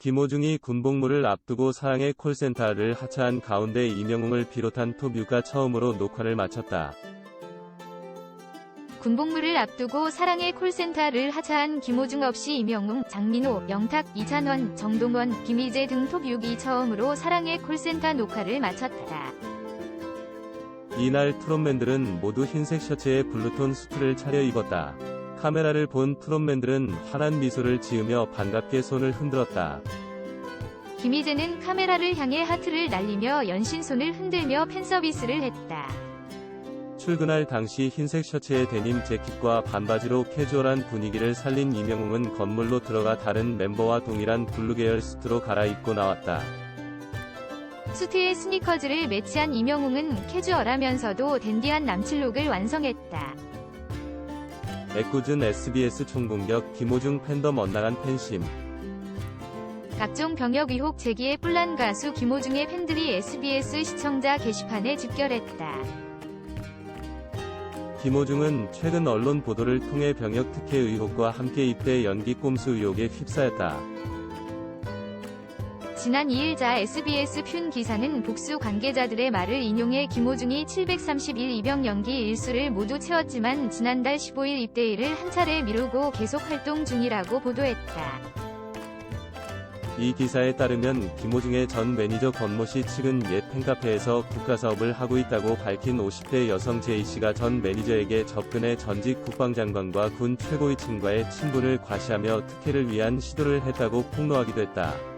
김호중이 군복무를 앞두고 사랑의 콜센터를 하차한 가운데 임영웅을 비롯한 톱유가 처음으로 녹화를 마쳤다. 군복무를 앞두고 사랑의 콜센터를 하차한 김호중 없이 임영웅, 장민호, 영탁, 이찬원, 정동원, 김희재 등 톱 6이 처음으로 사랑의 콜센터 녹화를 마쳤다. 이날 트롯맨들은 모두 흰색 셔츠에 블루톤 수트를 차려입었다. 카메라를 본 트롯맨들은 환한 미소를 지으며 반갑게 손을 흔들었다. 김희재는 카메라를 향해 하트를 날리며 연신 손을 흔들며 팬서비스를 했다. 출근할 당시 흰색 셔츠에 데님 재킷과 반바지로 캐주얼한 분위기를 살린 임영웅은 건물로 들어가 다른 멤버와 동일한 블루 계열 수트로 갈아입고 나왔다. 수트에 스니커즈를 매치한 임영웅은 캐주얼하면서도 댄디한 남친룩을 완성했다. 애꿎은 SBS 총공격, 김호중 팬덤 엇나간 팬심. 각종 병역 의혹 제기에 뿔난 가수 김호중의 팬들이 SBS 시청자 게시판에 집결했다. 김호중은 최근 언론 보도를 통해 병역 특혜 의혹과 함께 입대 연기 꼼수 의혹에 휩싸였다. 지난 2일자 SBS 튠 기사는 복수 관계자들의 말을 인용해 김호중이 731 입영 연기 일수를 모두 채웠지만 지난달 15일 입대일을 한 차례 미루고 계속 활동 중이라고 보도했다. 이 기사에 따르면 김호중의 전 매니저 권모씨 측은 옛 팬카페에서 국가사업을 하고 있다고 밝힌 50대 여성 J씨가 전 매니저에게 접근해 전직 국방장관과 군 최고위층과의 친분을 과시하며 특혜를 위한 시도를 했다고 폭로하기도 했다.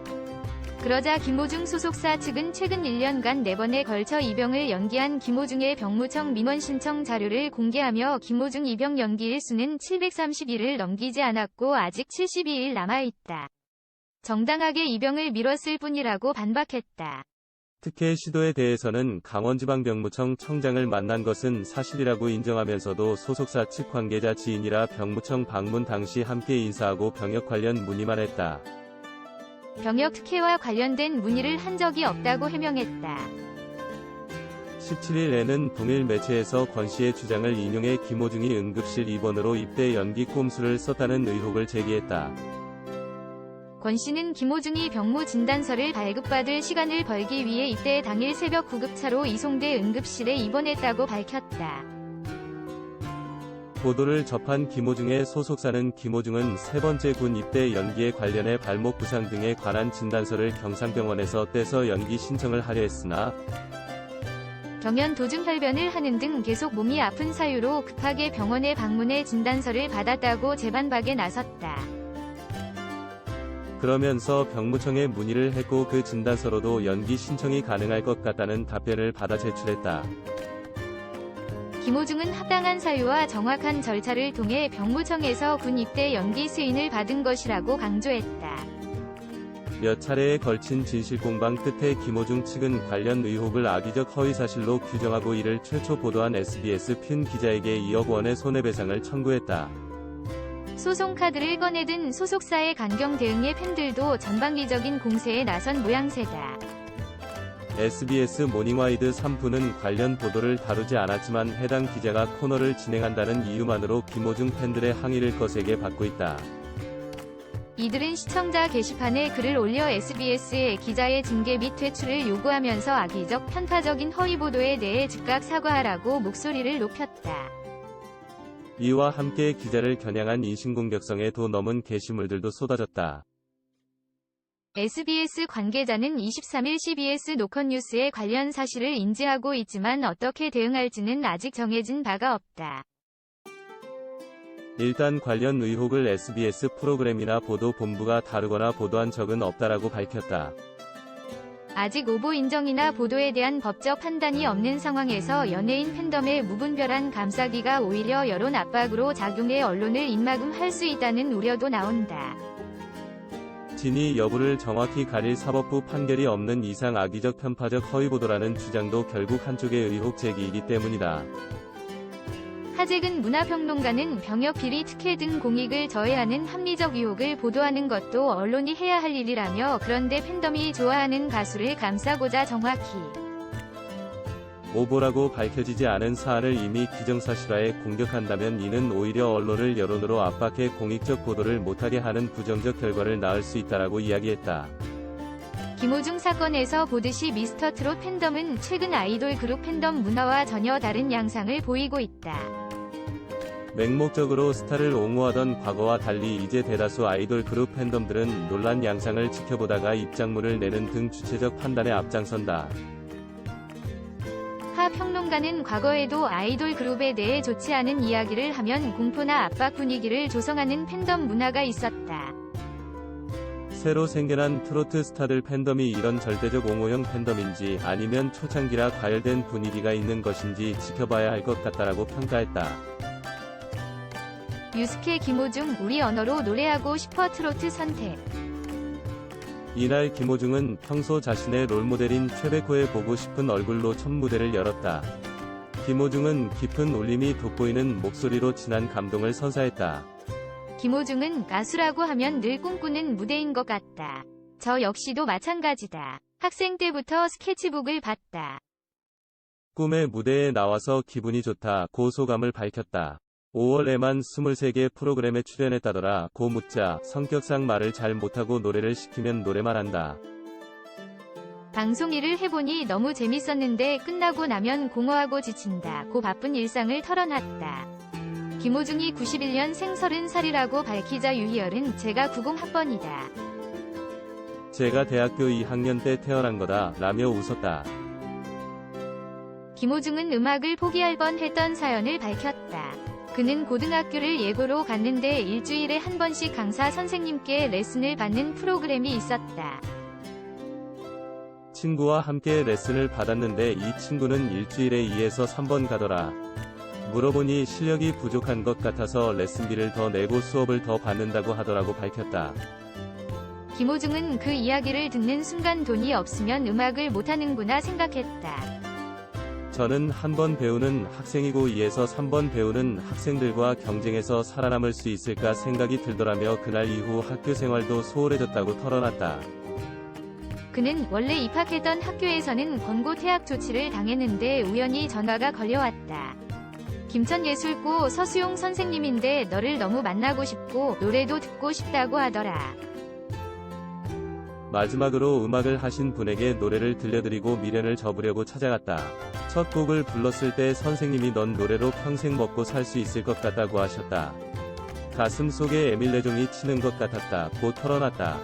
그러자 김호중 소속사 측은 최근 1년간 4번에 걸쳐 입영을 연기한 김호중의 병무청 민원 신청 자료를 공개하며 김호중 입영 연기 일수는 731을 넘기지 않았고 아직 72일 남아있다. 정당하게 입영을 미뤘을 뿐이라고 반박했다. 특혜 시도에 대해서는 강원지방병무청 청장을 만난 것은 사실이라고 인정하면서도 소속사 측 관계자 지인이라 병무청 방문 당시 함께 인사하고 병역 관련 문의만 했다. 병역 특혜와 관련된 문의를 한 적이 없다고 해명했다. 17일에는 동일 매체에서 권 씨의 주장을 인용해 김호중이 응급실 입원으로 입대 연기 꼼수를 썼다는 의혹을 제기했다. 권 씨는 김호중이 병무 진단서를 발급받을 시간을 벌기 위해 입대 당일 새벽 구급차로 이송돼 응급실에 입원했다고 밝혔다. 보도를 접한 김호중의 소속사는 김호중은 세 번째 군 입대 연기에 관련해 발목 부상 등에 관한 진단서를 경상병원에서 떼서 연기 신청을 하려 했으나 경연 도중 혈변을 하는 등 계속 몸이 아픈 사유로 급하게 병원에 방문해 진단서를 받았다고 재반박에 나섰다. 그러면서 병무청에 문의를 했고 그 진단서로도 연기 신청이 가능할 것 같다는 답변을 받아 제출했다. 김호중은 합당한 사유와 정확한 절차를 통해 병무청에서 군 입대 연기 승인을 받은 것이라고 강조했다. 몇 차례에 걸친 진실공방 끝에 김호중 측은 관련 의혹을 악의적 허위사실로 규정하고 이를 최초 보도한 SBS 튠 기자에게 2억 원의 손해배상을 청구했다. 소송카드를 꺼내든 소속사의 강경 대응에 팬들도 전방위적인 공세에 나선 모양새다. SBS 모닝와이드 3부는 관련 보도를 다루지 않았지만 해당 기자가 코너를 진행한다는 이유만으로 김호중 팬들의 항의를 거세게 받고 있다. 이들은 시청자 게시판에 글을 올려 SBS의 기자의 징계 및 퇴출을 요구하면서 악의적 편파적인 허위보도에 대해 즉각 사과하라고 목소리를 높였다. 이와 함께 기자를 겨냥한 인신공격성에 도 넘은 게시물들도 쏟아졌다. SBS 관계자는 23일 CBS 노컷뉴스에 관련 사실을 인지하고 있지만 어떻게 대응할지는 아직 정해진 바가 없다. 일단 관련 의혹을 SBS 프로그램이나 보도본부가 다루거나 보도한 적은 없다라고 밝혔다. 아직 오보 인정이나 보도에 대한 법적 판단이 없는 상황에서 연예인 팬덤의 무분별한 감싸기가 오히려 여론 압박으로 작용해 언론을 입막음할 수 있다는 우려도 나온다. 진위 여부를 정확히 가릴 사법부 판결이 없는 이상 악의적 편파적 허위보도라는 주장도 결국 한쪽의 의혹 제기이기 때문이다. 하재근 문화평론가는 병역 비리 특혜 등 공익을 저해하는 합리적 의혹을 보도하는 것도 언론이 해야 할 일이라며 그런데 팬덤이 좋아하는 가수를 감싸고자 정확히 오보라고 밝혀지지 않은 사안을 이미 기정사실화해 공격한다면 이는 오히려 언론을 여론으로 압박해 공익적 보도를 못하게 하는 부정적 결과를 낳을 수 있다라고 이야기했다. 김호중 사건에서 보듯이 미스터트롯 팬덤은 최근 아이돌 그룹 팬덤 문화와 전혀 다른 양상을 보이고 있다. 맹목적으로 스타를 옹호하던 과거와 달리 이제 대다수 아이돌 그룹 팬덤들은 논란 양상을 지켜보다가 입장문을 내는 등 주체적 판단에 앞장선다. 하 평론가는 과거에도 아이돌 그룹에 대해 좋지 않은 이야기를 하면 공포나 압박 분위기를 조성하는 팬덤 문화가 있었다. 새로 생겨난 트로트 스타들 팬덤이 이런 절대적 옹호형 팬덤인지 아니면 초창기라 과열된 분위기가 있는 것인지 지켜봐야 할 것 같다라고 평가했다. 유스케 김호중 우리 언어로 노래하고 싶어 트로트 선택. 이날 김호중은 평소 자신의 롤모델인 최백호의 보고 싶은 얼굴로 첫 무대를 열었다. 김호중은 깊은 울림이 돋보이는 목소리로 진한 감동을 선사했다. 김호중은 가수라고 하면 늘 꿈꾸는 무대인 것 같다. 저 역시도 마찬가지다. 학생 때부터 스케치북을 봤다. 꿈의 무대에 나와서 기분이 좋다. 소감을 밝혔다. 5월에만 23개 프로그램에 출연했다더라. 묻자 성격상 말을 잘 못하고 노래를 시키면 노래만 한다. 방송 일을 해보니 너무 재밌었는데 끝나고 나면 공허하고 지친다. 바쁜 일상을 털어놨다. 김호중이 91년 생 30살이라고 밝히자 유희열은 제가 90학번이다. 제가 대학교 2학년 때 태어난 거다. 라며 웃었다. 김호중은 음악을 포기할 뻔했던 사연을 밝혔다. 그는 고등학교를 예고로 갔는데 일주일에 한 번씩 강사 선생님께 레슨을 받는 프로그램이 있었다. 친구와 함께 레슨을 받았는데 이 친구는 일주일에 2에서 3번 가더라. 물어보니 실력이 부족한 것 같아서 레슨비를 더 내고 수업을 더 받는다고 하더라고 밝혔다. 김호중은 그 이야기를 듣는 순간 돈이 없으면 음악을 못하는구나 생각했다. 저는 한 번 배우는 학생이고 2에서 3번 배우는 학생들과 경쟁해서 살아남을 수 있을까 생각이 들더라며 그날 이후 학교 생활도 소홀해졌다고 털어놨다. 그는 원래 입학했던 학교에서는 권고 퇴학 조치를 당했는데 우연히 전화가 걸려왔다. 김천예술고 서수용 선생님인데 너를 너무 만나고 싶고 노래도 듣고 싶다고 하더라. 마지막으로 음악을 하신 분에게 노래를 들려드리고 미련을 접으려고 찾아갔다. 첫 곡을 불렀을 때 선생님이 넌 노래로 평생 먹고 살 수 있을 것 같다고 하셨다. 가슴 속에 에밀레종이 치는 것 같았다. 털어놨다.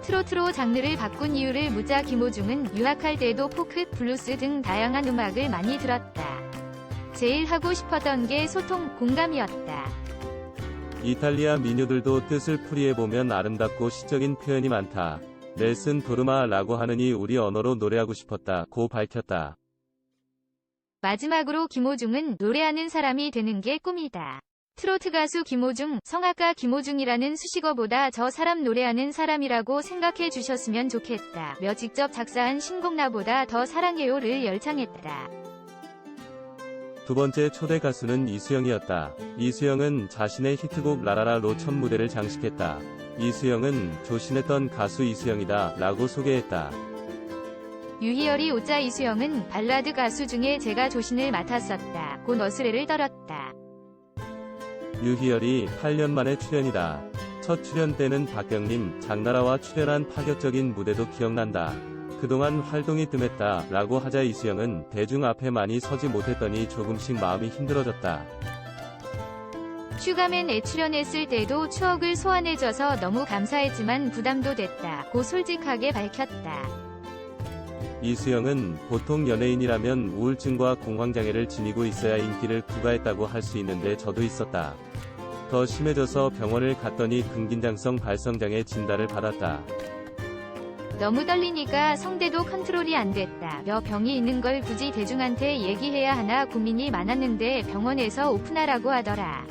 트로트로 장르를 바꾼 이유를 묻자 김호중은 유학할 때도 포크, 블루스 등 다양한 음악을 많이 들었다. 제일 하고 싶었던 게 소통, 공감이었다. 이탈리아 민요들도 뜻을 풀이해보면 아름답고 시적인 표현이 많다. 넬슨 도르마라고 하느니 우리 언어로 노래하고 싶었다. 밝혔다. 마지막으로 김호중은 노래하는 사람이 되는 게 꿈이다. 트로트 가수 김호중, 성악가 김호중이라는 수식어보다 저 사람 노래하는 사람이라고 생각해 주셨으면 좋겠다. 며 직접 작사한 신곡 나보다 더 사랑해요를 열창했다. 두 번째 초대 가수는 이수영이었다. 이수영은 자신의 히트곡 라라라로 첫 무대를 장식했다. 이수영은 조신했던 가수 이수영이다 라고 소개했다. 유희열이 웃자 이수영은 발라드 가수 중에 제가 조신을 맡았었다. 너스레를 떨었다. 유희열이 8년 만에 출연이다. 첫 출연 때는 박경림, 장나라와 출연한 파격적인 무대도 기억난다. 그동안 활동이 뜸했다 라고 하자 이수영은 대중 앞에 많이 서지 못했더니 조금씩 마음이 힘들어졌다. 슈가맨에 출연했을 때도 추억을 소환해줘서 너무 감사했지만 부담도 됐다. 솔직하게 밝혔다. 이수영은 보통 연예인이라면 우울증과 공황장애를 지니고 있어야 인기를 구가했다고 할 수 있는데 저도 있었다. 더 심해져서 병원을 갔더니 근긴장성 발성장애 진단을 받았다. 너무 떨리니까 성대도 컨트롤이 안 됐다. 병이 있는 걸 굳이 대중한테 얘기해야 하나 고민이 많았는데 병원에서 오픈하라고 하더라.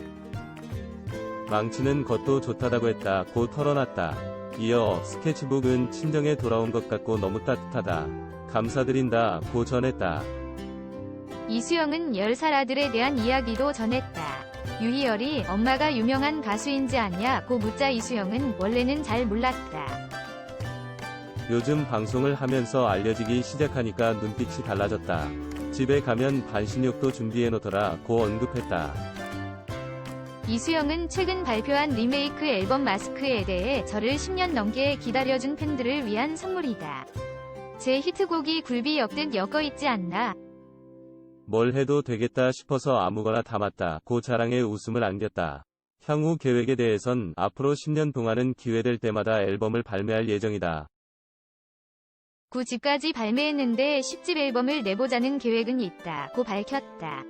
망치는 것도 좋다고 했다. 털어놨다. 이어 스케치북은 친정에 돌아온 것 같고 너무 따뜻하다. 감사드린다. 전했다. 이수영은 10살 아들에 대한 이야기도 전했다. 유희열이 엄마가 유명한 가수인지 아냐 묻자 이수영은 원래는 잘 몰랐다. 요즘 방송을 하면서 알려지기 시작하니까 눈빛이 달라졌다. 집에 가면 반신욕도 준비해놓더라 고 언급했다. 이수영은 최근 발표한 리메이크 앨범 마스크에 대해 저를 10년 넘게 기다려준 팬들을 위한 선물이다. 제 히트곡이 굴비 엮듯 엮어있지 않나. 뭘 해도 되겠다 싶어서 아무거나 담았다 고 자랑에 웃음을 안겼다. 향후 계획에 대해선 앞으로 10년 동안은 기회될 때마다 앨범을 발매할 예정이다. 9집까지 발매했는데 10집 앨범을 내보자는 계획은 있다 고 밝혔다.